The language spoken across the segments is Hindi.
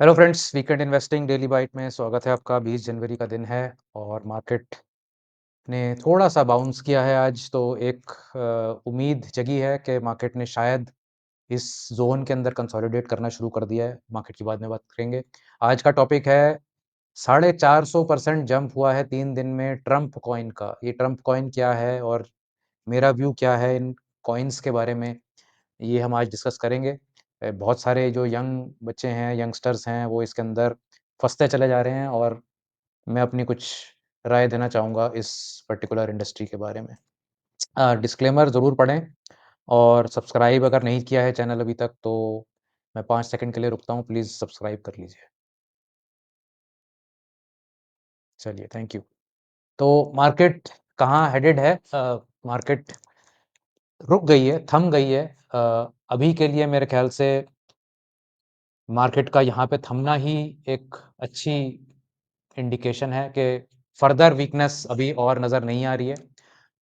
Hello friends, weekend investing daily bite में स्वागत है आपका। 20 जनवरी का दिन है और मार्केट ने थोड़ा-सा बाउंस किया है आज। तो एक उम्मीद जगी है कि मार्केट ने शायद इस ज़ोन के अंदर कंसोलिडेट करना शुरू कर दिया है। मार्केट की बाद में बात करेंगे। आज का टॉपिक है 450% जंप हुआ है 3 दिन में ट्रम्प कॉइन का। ये ट्रम्प कॉइन क्या है और मेरा व्यू क्या है इन कॉइन्स के बारे में, ये हम आज डिस्कस करेंगे। बहुत सारे जो यंग बच्चे हैं, यंगस्टर्स हैं, वो इसके अंदर फँसते चले जा रहे हैं और मैं अपनी कुछ राय देना चाहूँगा इस पर्टिकुलर इंडस्ट्री के बारे में। डिस्क्लेमर ज़रूर पढ़ें और सब्सक्राइब अगर नहीं किया है चैनल अभी तक तो मैं 5 सेकंड के लिए रुकता हूँ, प्लीज़ सब्सक्राइब कर लीजिए। चलिए, थैंक यू। तो मार्केट कहाँ हेडेड है? मार्केट रुक गई है, थम गई है। अभी के लिए मेरे ख़्याल से मार्केट का यहाँ पे थमना ही एक अच्छी इंडिकेशन है कि फर्दर वीकनेस अभी और नज़र नहीं आ रही है।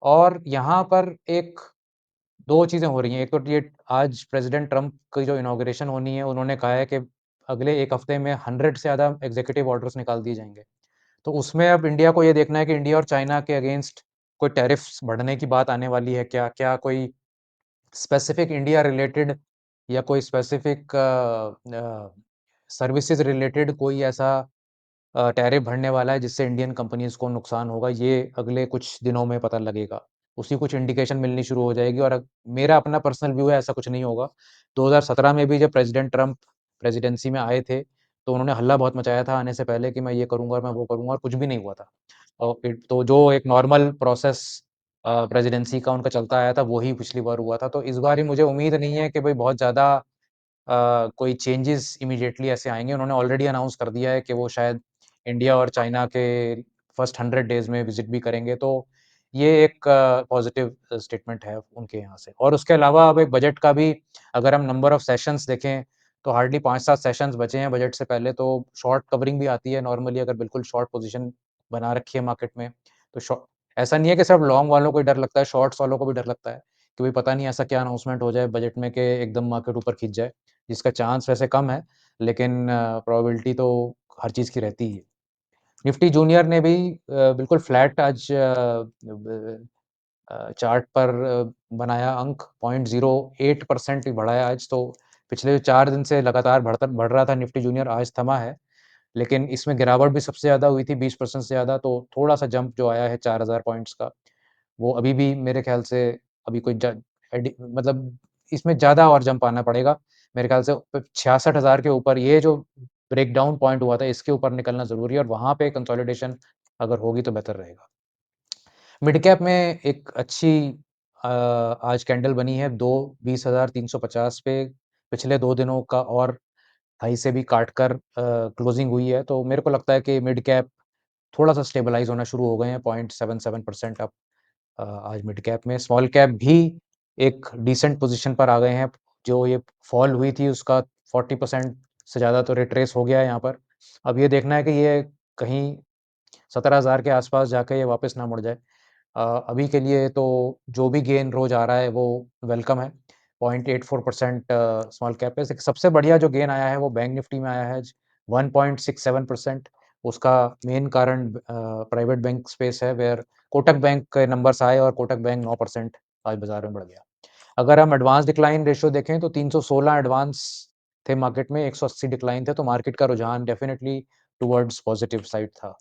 और यहाँ पर एक 2 चीज़ें हो रही हैं। एक तो ये आज प्रेज़िडेंट ट्रम्प की जो इनॉग्रेशन होनी है, उन्होंने कहा है कि अगले 1 हफ़्ते में 100 से ज़्यादा एग्ज़ीक्यूटिव ऑर्डर्स निकाल दिए जाएँगे। तो उसमें अब इंडिया को ये देखना है कि इंडिया और चाइना के अगेंस्ट कोई टैरिफ्स बढ़ने की बात आने वाली है क्या? क्या कोई स्पेसिफ़िक इंडिया रिलेटेड या कोई स्पेसिफ़िक सर्विसेज़ रिलेटेड कोई ऐसा टैरिफ बढ़ने वाला है जिससे इंडियन कंपनीज़ को नुकसान होगा, ये अगले कुछ दिनों में पता लगेगा। उसकी कुछ इंडिकेशन मिलनी शुरू हो जाएगी और मेरा अपना पर्सनल व्यू है ऐसा कुछ नहीं होगा। 2017 में भी जब प्रेज़िडेंट ट्रम्प प्रेज़िडेंसी में आए थे, तो उन्होंने हल्ला बहुत मचाया था आने से पहले कि मैं ये करूँगा, मैं वो करूँगा और कुछ भी नहीं हुआ था। और फिर तो जो एक नॉर्मल प्रोसेस प्रेज़िडेंसी का उनका चलता आया था, वो ही पिछली बार हुआ था। तो इस बारी मुझे उम्मीद नहीं है कि भई बहुत ज़्यादा कोई चेंजेज़ इमीडिएटली ऐसे आएँगे। उन्होंने ऑलरेडी अनाउंस कर दिया है कि वो शायद इंडिया और चाइना के फर्स्ट 100 डेज़ में विज़िट भी करेंगे, तो ये एक पॉज़िटिव स्टेटमेंट है उनके यहाँ से। और उसके अलावा अब एक बजट का भी अगर हम नंबर ऑफ सेशंस देखें, तो हार्डली 5-7 सेशंस बचे हैं बजट से पहले, तो शॉर्ट कवरिंग भी आती है नॉर्मली अगर बिल्कुल शॉर्ट पोज़ीशन बना रखी है मार्केट में, तो ऐसा नहीं है कि सिर्फ लॉन्ग वालों को ही डर लगता है, शॉर्ट्स वालों को भी डर लगता है कि भई पता नहीं ऐसा क्या अनाउंसमेंट हो जाए बजट में कि एकदम मार्केट ऊपर खींच जाए, जिसका चांस वैसे कम है, लेकिन प्रोबेबिलिटी तो हर चीज़ की रहती ही है। निफ्टी जूनियर ने भी बिल्कुल फ्लैट आज चार्ट पर बनाया अंक 0.08% ही बढ़ा है आज, तो पिछले 4 दिन से लगातार बढ़ रहा था निफ्टी जूनियर, आज थमा है। लेकिन इसमें गिरावट भी सबसे ज़्यादा हुई थी 20% से ज़्यादा, तो थोड़ा-सा जंप जो आया है 4000 पॉइंट्स का, वो अभी भी मेरे ख़्याल से अभी कोई मतलब इसमें ज़्यादा और जंप आना पड़ेगा। मेरे ख़्याल से 66,000 के ऊपर ये जो ब्रेकडाउन पॉइंट हुआ था, इसके ऊपर निकलना ज़रूरी है और वहाँ पे कंसोलिडेशन अगर होगी तो बेहतर रहेगा। मिड कैप में एक अच्छी आज कैंडल बनी है 2 20,350 पे, पिछले 2 दिनों का और हाई से भी काटकर क्लोजिंग हुई है, तो मेरे को लगता है कि मिड कैप थोड़ा-सा स्टेबलाइज़ होना शुरू हो गए हैं, 0.77% अप आज मिड कैप में। स्मॉल कैप भी एक डिसेंट पोज़ीशन पर आ गए हैं, जो ये फॉल हुई थी उसका 40% से ज़्यादा तो रिट्रेस हो गया है यहाँ पर। अब ये देखना है कि ये कहीं 17,000 के आस-पास जाके ये वापस ना मुड़ जाए। अभी के लिए तो जो भी गेन रोज़ आ रहा है वो वेलकम है। 0.84% स्मॉल कैप पे से सबसे बढ़िया जो गेन आया है वो बैंक निफ्टी में आया है आज 1.67%। उसका मेन कारण प्राइवेट बैंक स्पेस है वेयर कोटक बैंक के नंबर्स आए और कोटक बैंक 9% आज बाज़ार में बढ़ गया। अगर हम एडवांस डिक्लाइन रेशियो देखें तो 316 एडवांस थे मार्केट में, 180 डिक्लाइन थे, तो मार्केट का रुझान डेफिनिटली टुवर्ड्स पॉजिटिव साइड था।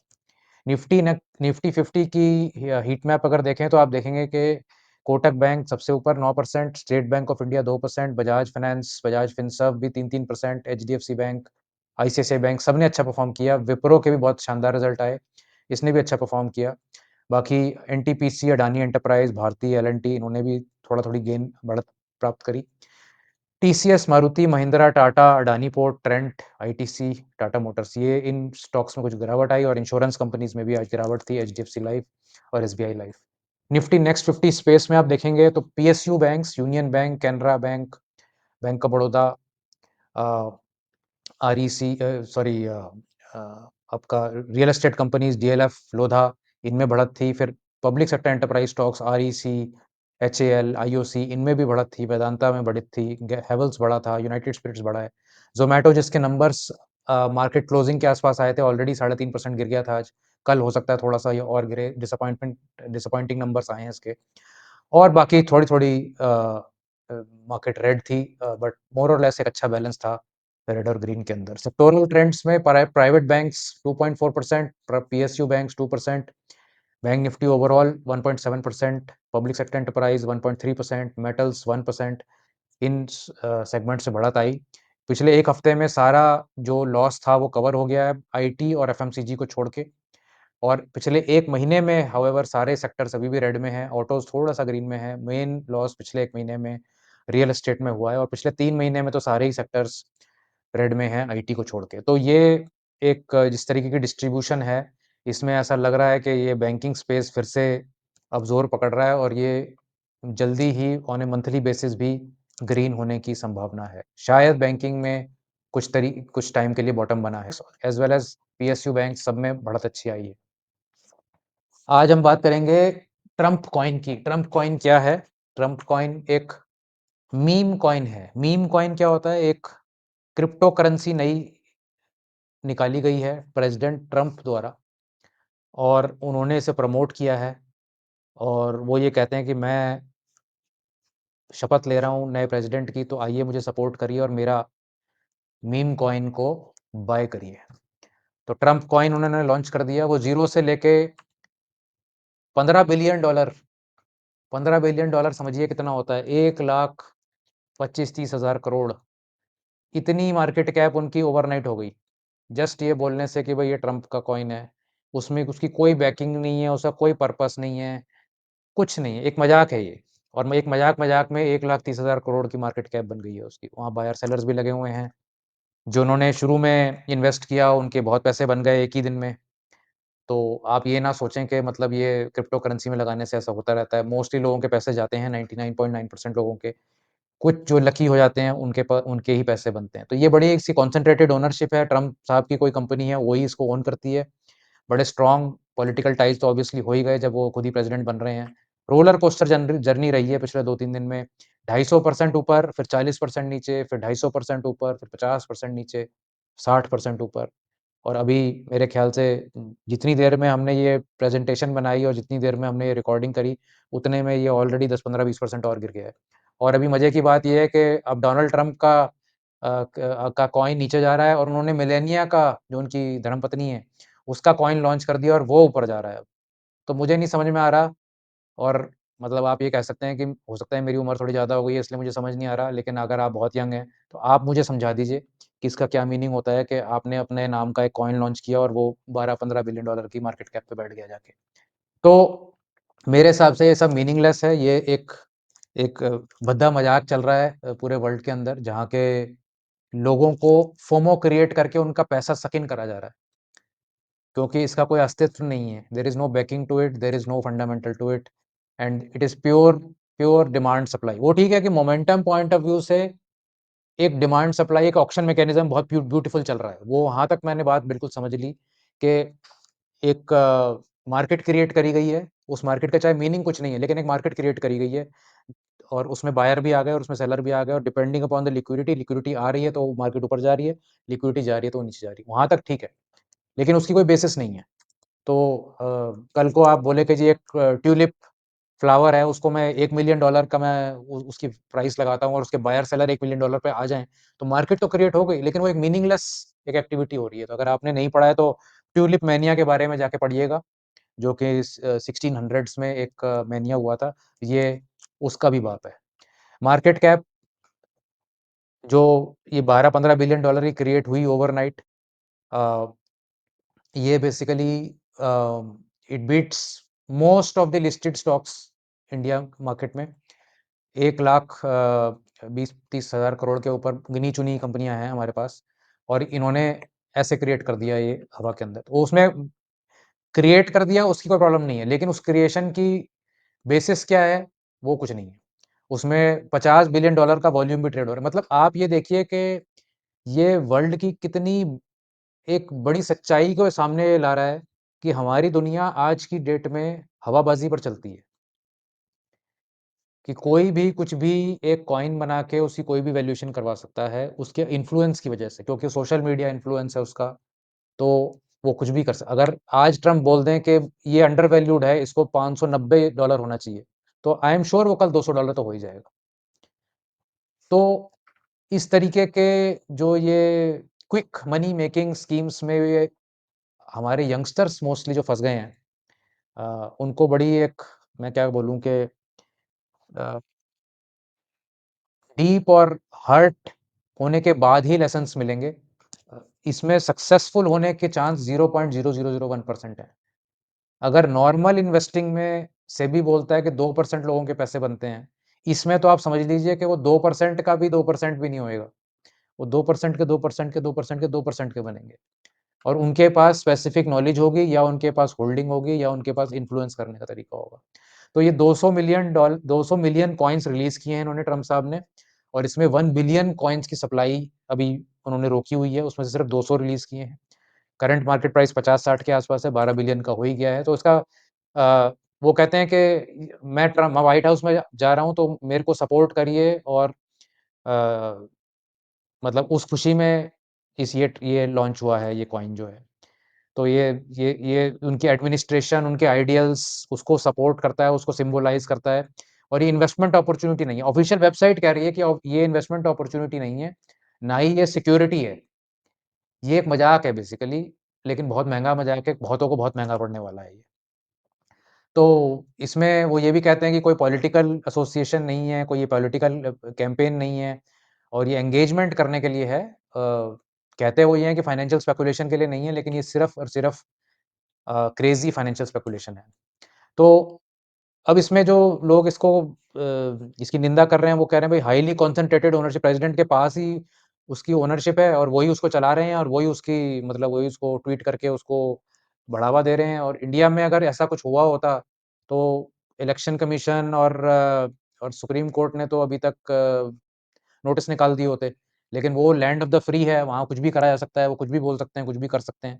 निफ्टी 50 की हीट मैप अगर देखें तो आप देखेंगे कि कोटक बैंक सबसे ऊपर 9%, state bank of India 2%, Bajaj finance, Bajaj Finserv भी 3-3%, एचडीएफसी बैंक, आईसीआईसीआई बैंक सबने अच्छा परफ़ॉर्म किया। विप्रो के भी बहुत शानदार रिज़ल्ट आए, इसने भी अच्छा परफ़ॉर्म किया। बाकी NTPC, Adani enterprise, Bharti, L and T इन्होंने भी थोड़ा-थोड़ी गेन बढ़त प्राप्त करी। TCS, Maruti, Mahindra, Tata, Adani port, Trent, ITC, Tata motors ये इन स्टॉक्स में कुछ गिरावट आई और इंश्योरेंस कंपनीज़ में भी आज गिरावट थी, एचडीएफसी लाइफ और SBI life. Nifty next 50 space में आप देखेंगे तो PSU banks, union bank, Canara bank, bank of Baroda, uh, REC sorry uh, आपका real estate companies DLF, Lodha इनमें बढ़त थी। फिर public sector enterprise stocks REC, HAL, IOC इनमें भी बढ़त थी, वेदांता में बढ़त थी, गे हेवल्स बढ़ा था, यूनाइटेड स्पिरिट्स बढ़ा है। ज़ोमैटो जिसके नंबर्स मार्केट क्लोजिंग के आस-पास आए थे, ऑलरेडी 3.5% गिर गया था आज। कल हो सकता है थोड़ा-सा ये और गिरे, डिसअपॉइंटिंग नंबर्स आए हैं इसके। और बाकी थोड़ी-थोड़ी मार्केट रेड थी, बट मोर और लेस एक अच्छा बैलेंस था रेड और ग्रीन के अंदर। सेक्टोरल ट्रेंड्स में private banks 2.4%, PSU banks 2%, bank Nifty overall 1.7%, public sector enterprise 1.3%, metals 1%। इन सेगमेंट से बढ़त आई। पिछले 1 हफ्ते में सारा जो लॉस था वो कवर हो गया है आईटी और एफएमसीजी को छोड़ के। और पिछले 1 महीने में हाउएवर सारे सेक्टर्स अभी भी रेड में हैं, ऑटोज़ थोड़ा-सा ग्रीन में है। मेन लॉस पिछले 1 महीने में रियल एस्टेट में हुआ है और पिछले 3 महीने में तो सारे ही सेक्टर्स रेड में हैं आईटी को छोड़ के। तो ये एक जिस तरीके की डिस्ट्रीब्यूशन है, इसमें ऐसा लग रहा है कि ये बैंकिंग स्पेस फिर से अब ज़ोर पकड़ रहा है और ये जल्दी ही ऑन ए मंथली बेसिस भी ग्रीन होने की संभावना है। शायद बैंकिंग में कुछ टाइम के लिए बॉटम बना है, as well as PSU bank सब में बढ़त अच्छी आई है। आज हम बात करेंगे ट्रम्प कॉइन की। ट्रम्प कॉइन क्या है? ट्रम्प कॉइन एक मीम कॉइन है। मीम कॉइन क्या होता है? एक क्रिप्टो करेंसी नई निकाली गई है प्रेज़िडेंट ट्रम्प द्वारा और उन्होंने इसे प्रमोट किया है और वो ये कहते हैं कि मैं शपथ ले रहा हूँ नए प्रेज़िडेंट की, तो आइए मुझे सपोर्ट करिए और मेरा मीम कॉइन को बाय करिए। तो ट्रम्प कॉइन उन्होंने लॉन्च कर दिया। वो ज़ीरो से लेके 15 बिलियन डॉलर 15 बिलियन डॉलर समझिए कितना होता है? 1,25,30,000 करोड़। इतनी मार्केट कैप उनकी ओवरनाइट हो गई। जस्ट ये बोलने से कि भई ये ट्रम्प का कॉइन है। उसमें उसकी कोई बैकिंग नहीं है, उसका कोई पर्पस नहीं है, कुछ नहीं है, एक मज़ाक है ये। और मैं एक मज़ाक-मज़ाक में 1,30,000 करोड़ की मार्केट कैप बन गई है उसकी। वहाँ बायर सेलर्स भी लगे हुए हैं। जो उन्होंने शुरू में इन्वेस्ट किया, उनके बहुत पैसे बन गए एक ही दिन में। तो आप ये ना सोचें कि मतलब ये क्रिप्टो करेंसी में लगाने से ऐसा होता रहता है। मोस्टली लोगों के पैसे जाते हैं 99.9% लोगों के। कुछ जो लकी हो जाते हैं उनके ही पैसे बनते हैं। तो ये बड़ी एक सी कॉन्सन्ट्रेटेड ओनरशिप है, ट्रम्प साहब की कोई कंपनी है, वो ही इसको ओन करती है। बड़े स्ट्रॉन्ग पॉलिटिकल टाइज़ तो ऑब्वियसली हो ही गए जब वो खुद ही प्रेज़िडेंट बन रहे हैं। रोलर कोस्टर जर्नी रही है पिछले 2-3 दिन में। 250% ऊपर, फिर 40% नीचे, फिर 250% ऊपर, फिर 50% नीचे, 60% ऊपर। और अभी मेरे ख़्याल से जितनी देर में हमने ये प्रेज़ेंटेशन बनाई और जितनी देर में हमने ये रिकॉर्डिंग करी, उतने में ये ऑलरेडी 10, 15, 20% और गिर गया है। और अभी मज़े की बात ये है कि अब डोनाल्ड ट्रम्प का कॉइन नीचे जा रहा है और उन्होंने मेलानिया का जो उनकी धर्मपत्नी है, उसका कॉइन लॉन्च कर दिया और वो ऊपर जा रहा है अब। तो मुझे नहीं समझ में आ रहा और मतलब आप ये कह सकते हैं कि हो सकता है मेरी उम्र थोड़ी ज़्यादा हो गई है इसलिए मुझे समझ नहीं आ रहा, लेकिन अगर आप बहुत यंग हैं, तो आप मुझे समझा दीजिए कि इसका क्या मीनिंग होता है कि आपने अपने नाम का एक कॉइन लॉन्च किया और वो 12-15 बिलियन डॉलर की मार्केट कैप पे बैठ गया जाके। तो मेरे हिसाब से ये सब मीनिंगलेस है, ये एक एक भद्दा मज़ाक चल रहा है पूरे वर्ल्ड के अंदर जहाँ के लोगों को फोमो क्रिएट करके उनका पैसा सक इन करा जा रहा है। क्योंकि इसका कोई अस्तित्व नहीं है। There is no backing to it, there is no fundamental to it and it is pure pure demand supply. वो ठीक है कि मोमेंटम पॉइंट ऑफ व्यू से एक डिमांड सप्लाई एक ऑक्शन मैकेनिज़्म बहुत ब्यूटीफुल चल रहा है। वो वहाँ तक मैंने बात बिल्कुल समझ ली कि एक मार्केट क्रिएट करी गई है। उस मार्केट का चाहे मीनिंग कुछ नहीं है, लेकिन एक मार्केट क्रिएट करी गई है और उसमें बायर भी आ गए और उसमें सेलर भी आ गए और डिपेंडिंग अपॉन द लिक्विडिटी आ रही है तो मार्केट ऊपर जा रही है, लिक्विडिटी जा रही है तो वो नीचे जा रही है। वहाँ तक ठीक है, लेकिन उसकी कोई बेसिस नहीं है। तो कल को आप बोले कि जी एक ट्यूलिप फ्लावर है, उसको मैं $1 मिलियन का मैं उ उसकी प्राइस लगाता हूँ और उसके बायर सेलर $1 मिलियन पे आ जाएँ, तो मार्केट तो क्रिएट हो गई, लेकिन वो एक मीनिंगलेस एक एक्टिविटी हो रही है। तो अगर आपने नहीं पढ़ा है तो ट्यूलिप मैनिया के बारे में जाके पढ़िएगा, जो कि 1600s में एक मैनिया हुआ था, ये उसका भी बाप है। मार्केट कैप जो ये 12-15 बिलियन डॉलर की क्रिएट हुई ओवरनाइट, अ, ये basically it beats most of the listed stocks India market में। 1 लाख 20-30 हज़ार करोड़ के ऊपर गिनी-चुनी कंपनियाँ हैं हमारे पास और इन्होंने ऐसे क्रिएट कर दिया ये हवा के अंदर। तो उसमें क्रिएट कर दिया उसकी कोई प्रॉब्लम नहीं है, लेकिन उस क्रिएशन की बेसिस क्या है, वो कुछ नहीं है। उसमें 50 बिलियन डॉलर का वॉल्यूम भी ट्रेड हो रहा है। मतलब आप ये देखिए कि ये वर्ल्ड की कितनी एक बड़ी सच्चाई को सामने ला रहा है कि हमारी दुनिया आज की डेट में हवाबाज़ी पर चलती है। कि कोई भी कुछ भी एक कॉइन बना के उसकी कोई भी वैल्यूएशन करवा सकता है, उसके इन्फ्लुएंस की वजह से, क्योंकि सोशल मीडिया इन्फ्लुएंस है उसका, तो वो कुछ भी कर सक अगर आज ट्रम्प बोल दें कि ये अंडर वैल्यूड है, इसको $590 होना चाहिए, तो आई एम श्योर वो कल $200 तो हो ही जाएगा। तो इस तरीके के जो ये क्विक मनी मेकिंग स्कीम्स में ये हमारे यंगस्टर्स मोस्टली जो फँस गए हैं, उनको बड़ी एक मैं क्या बोलूँ कि अ, डीप और हर्ट होने के बाद ही लेसन्स मिलेंगे। इसमें सक्सेसफुल होने के चांस 0.0001% है। अगर नॉर्मल इन्वेस्टिंग में सेबी बोलता है कि 2% लोगों के पैसे बनते हैं, इसमें तो आप समझ लीजिए कि वो 2% का भी 2% भी नहीं होएगा। वो 2% के 2% के 2% के 2% के बनेंगे और उनके पास स्पेसिफिक नॉलेज होगी या उनके पास होल्डिंग होगी या उनके पास इन्फ्लुएंस करने का तरीका होगा। तो ये 200 मिलियन कॉइन्स रिलीज़ किए हैं इन्होंने ट्रम्प साहब ने और इसमें 1 बिलियन कॉइन्स की सप्लाई अभी उन्होंने रोकी हुई है, उसमें से सिर्फ 200 रिलीज़ किए हैं। करंट मार्केट प्राइस 50-60 के आसपास है, 12 बिलियन का हो ही गया है। तो इसका वो कहते हैं कि मैं व्हाइट हाउस में जा रहा हूँ तो मेरे को सपोर्ट करिए और अ, मतलब उस खुशी में ये लॉन्च हुआ है, ये कॉइन जो है। तो ये उनकी एडमिनिस्ट्रेशन, उनके आइडियल्स उसको सपोर्ट करता है, उसको सिम्बोलाइज़ करता है और ये इन्वेस्टमेंट अपॉर्च्युनिटी नहीं है। ऑफ़िशियल वेबसाइट कह रही है कि ये इन्वेस्टमेंट अपॉर्च्युनिटी नहीं है, ना ही ये सिक्योरिटी है। ये एक मज़ाक है बेसिकली, लेकिन बहुत महँगा मज़ाक है, बहुतों को बहुत महँगा पड़ने वाला है ये। तो इसमें वो ये भी कहते हैं कि कोई पॉलिटिकल एसोसिएशन नहीं है, कोई ये पॉलिटिकल कैंपेन नहीं है और ये एंगेजमेंट करने के लिए है। कहते वो ये हैं कि फाइनेंशियल स्पेकुलेशन के लिए नहीं है, लेकिन ये सिर्फ़ और सिर्फ़ क्रेज़ी फाइनेंशियल स्पेकुलेशन है। तो अब इसमें जो लोग इसकी निंदा कर रहे हैं, वो कह रहे हैं भई हाइली कॉन्सन्ट्रेटेड ओनरशिप प्रेज़िडेंट के पास ही उसकी ओनरशिप है और वही उसको चला रहे हैं और वही उसकी मतलब वही उसको ट्वीट करके उसको बढ़ावा दे रहे हैं और इंडिया में अगर ऐसा कुछ हुआ होता, तो इलेक्शन कमीशन और सुप्रीम कोर्ट ने तो अभी तक नोटिस निकाल दिए होते। लेकिन वो लैंड ऑफ द फ्री है, वहाँ कुछ भी करा जा सकता है, वो कुछ भी बोल सकते हैं, कुछ भी कर सकते हैं।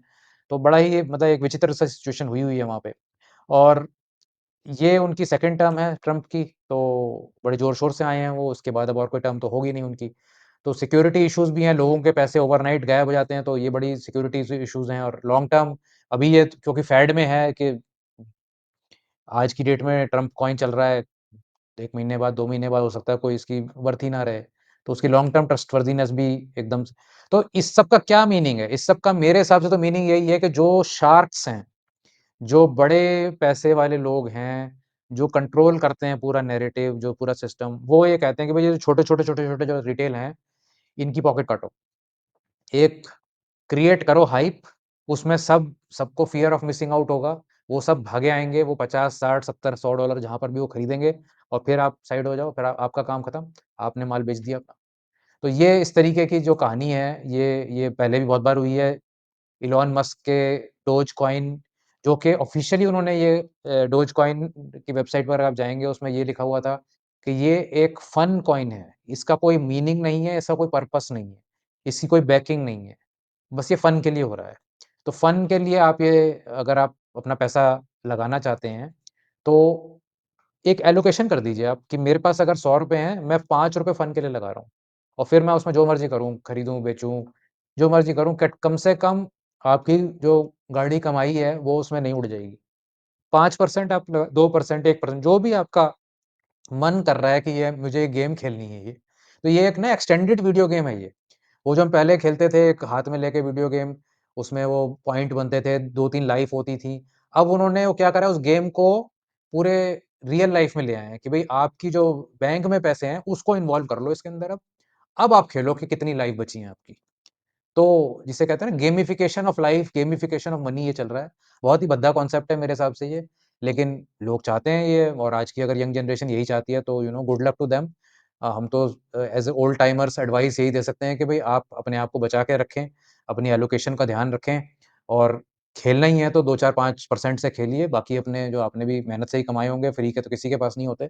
तो बड़ा ही मतलब एक विचित्र सा सिचुएशन हुई हुई है वहाँ पे और ये उनकी सेकंड टर्म है ट्रम्प की, तो बड़े ज़ोर-शोर से आए हैं वो, उसके बाद अब और कोई टर्म तो होगी नहीं उनकी। तो सिक्योरिटी इश्यूज़ भी हैं, लोगों के पैसे ओवरनाइट गायब हो जाते हैं, तो ये बड़ी सिक्योरिटी इश्यूज़ हैं और लॉन्ग टर्म अभी ये क्योंकि फेड में है कि आज की डेट में ट्रम्प कॉइन चल रहा है, 1 महीने बाद, 2 महीने बाद हो सकता है कोई इसकी वर्थ ही ना रहे। तो उसकी लॉन्ग टर्म ट्रस्टवर्दीनेस भी एकदम से तो इस सब का क्या मीनिंग है? इस सब का मेरे हिसाब से तो मीनिंग यही है कि जो शार्क्स हैं, जो बड़े पैसे वाले लोग हैं, जो कंट्रोल करते हैं पूरा नैरेटिव, जो पूरा सिस्टम, वो ये कहते हैं कि भई ये छोटे-छोटे, छोटे-छोटे जो रिटेल हैं, इनकी पॉकेट काटो। एक क्रिएट करो हाइप, उसमें सबको फ़ियर ऑफ मिसिंग आउट होगा, वो सब भागे आएँगे, वो 50, 60, 70, $100 जहाँ पर भी वो खरीदेंगे और फिर आप साइड हो जाओ, फिर आपका काम खत्म, आपने माल बेच दिया अपना। तो ये इस तरीके की जो कहानी है, ये पहले भी बहुत बार हुई है। इलॉन मस्क के डोजकॉइन जो कि ऑफ़िशियली उन्होंने डोजकॉइन की वेबसाइट पर आप जाएँगे, उसमें ये लिखा हुआ था कि ये एक फन कॉइन है, इसका कोई मीनिंग नहीं है, इसका कोई पर्पस नहीं है, इसकी कोई बैकिंग नहीं है। बस ये फ़न के लिए हो रहा है। तो फ़न के लिए अगर आप अपना पैसा लगाना चाहते हैं, तो एक एलोकेशन कर दीजिए आप कि मेरे पास अगर ₹100 हैं, मैं ₹5 फ़न के लिए लगा रहा हूँ और फिर मैं उसमें जो मर्ज़ी करूँ, खरीदूँ, बेचूँ, जो मर्ज़ी करूँ कट कम से कम आपकी जो गाढ़ी कमाई है, वो उसमें नहीं उड़ जाएगी। 5% आप ल 2%, 1% जो भी आपका मन कर रहा है कि ये मुझे गेम खेलनी है ये। तो ये एक ना एक्सटेंडेड वीडियो गेम है ये। वो जो हम पहले खेलते थे एक हाथ में लेके वीडियो गेम, उसमें वो पॉइंट बनते थे, 2-3 लाइफ़ होती थी। अब उन्होंने वो क्या करा उस गेम को पूरे रियल लाइफ़ में ले आए हैं कि भई आपकी जो बैंक में पैसे हैं, उसको इन्वॉल्व कर लो इसके अंदर अब। अब आप खेलो कि कितनी लाइफ़ बची है आपकी। तो जिसे कहते हैं ना gamification of life, gamification of money ये चल रहा है। बहुत ही भद्दा कॉन्सेप्ट है मेरे हिसाब से ये, लेकिन लोग चाहते हैं ये और आज की अगर यंग जनरेशन यही चाहती है तो गुड लक टू देम। हम तो एज़ ओल्ड टाइमर्स एडवाइस यही दे सकते हैं कि भई आप अपने आप को बचा के रखें, अपनी एलोकेशन का ध्यान रखें और खेलना ही है तो 2, 4, 5% से खेलिए, बाकी अपने जो आपने भी मेहनत से ही कमाए होंगे, फ्री के तो किसी के पास नहीं होते,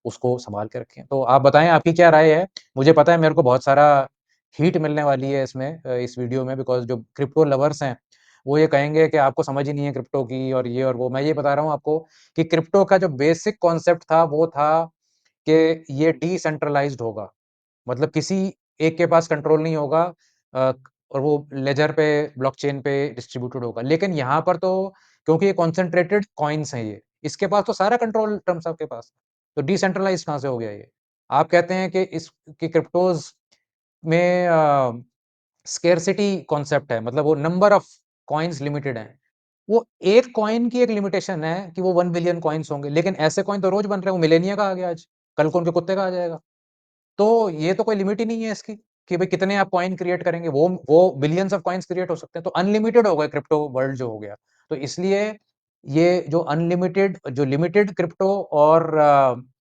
उसको सँभाल के रखें। तो आप बताएँ आपकी क्या राय है? मुझे पता है मेरे को बहुत सारा हीट मिलने वाली है इस वीडियो में बिकॉज़ जो क्रिप्टो लवर्स हैं, वो ये कहेंगे कि आपको समझ ही नहीं है क्रिप्टो की और ये और वो। मैं ये बता रहा हूँ आपको कि क्रिप्टो का जो बेसिक कॉन्सेप्ट था, वो था कि ये डिसेंट्रलाइज़्ड होगा। मतलब किसी एक के पास कंट्रोल नहीं होगा अ, और वो लेजर पे, ब्लॉकचेन पे डिस्ट्रीब्यूटेड होगा। लेकिन यहाँ पर तो क्योंकि ये कॉन्सन्ट्रेटेड कॉइन्स हैं ये, इसके पास तो सारा कंट्रोल ट्रम्प साहब के पास। तो डिसेंट्रलाइज़्ड कहाँ से हो गया ये? आप कहते हैं कि इस कि क्रिप्टोज़ में स्केर्सिटी कॉन्सेप्ट है, मतलब वो नंबर ऑफ कॉइन्स लिमिटेड हैं। वो एक कॉइन की एक लिमिटेशन है कि वो 1 बिलियन कॉइन्स होंगे, लेकिन ऐसे कॉइन तो रोज़ बन रहे हैं, वो मिलेनिया का आ गया आज, कल को उनके कुत्ते का आ जाएगा। तो ये तो कोई लिमिट ही नहीं है इसकी, कि भई कितने आप कॉइन क्रिएट करेंगे, वो बिलियंस ऑफ कॉइन्स क्रिएट हो सकते हैं, तो अनलिमिटेड हो गए क्रिप्टो वर्ल्ड जो हो गया। तो इसलिए ये जो लिमिटेड क्रिप्टो और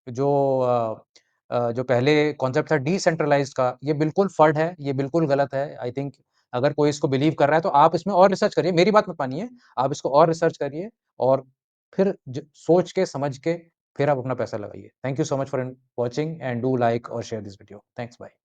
जो पहले कॉन्सेप्ट था डिसेंट्रलाइज़्ड का, ये बिल्कुल फर्ड है, ये बिल्कुल गलत है। आई थिंक अगर कोई इसको बिलीव कर रहा है, तो आप इसमें और रिसर्च करिए, मेरी बात मत मानिए, आप इसको और रिसर्च करिए और फिर सोच के, समझ के फिर आप अपना पैसा लगाइए। Thank you so much for watching and do like or share this video. Thanks. Bye.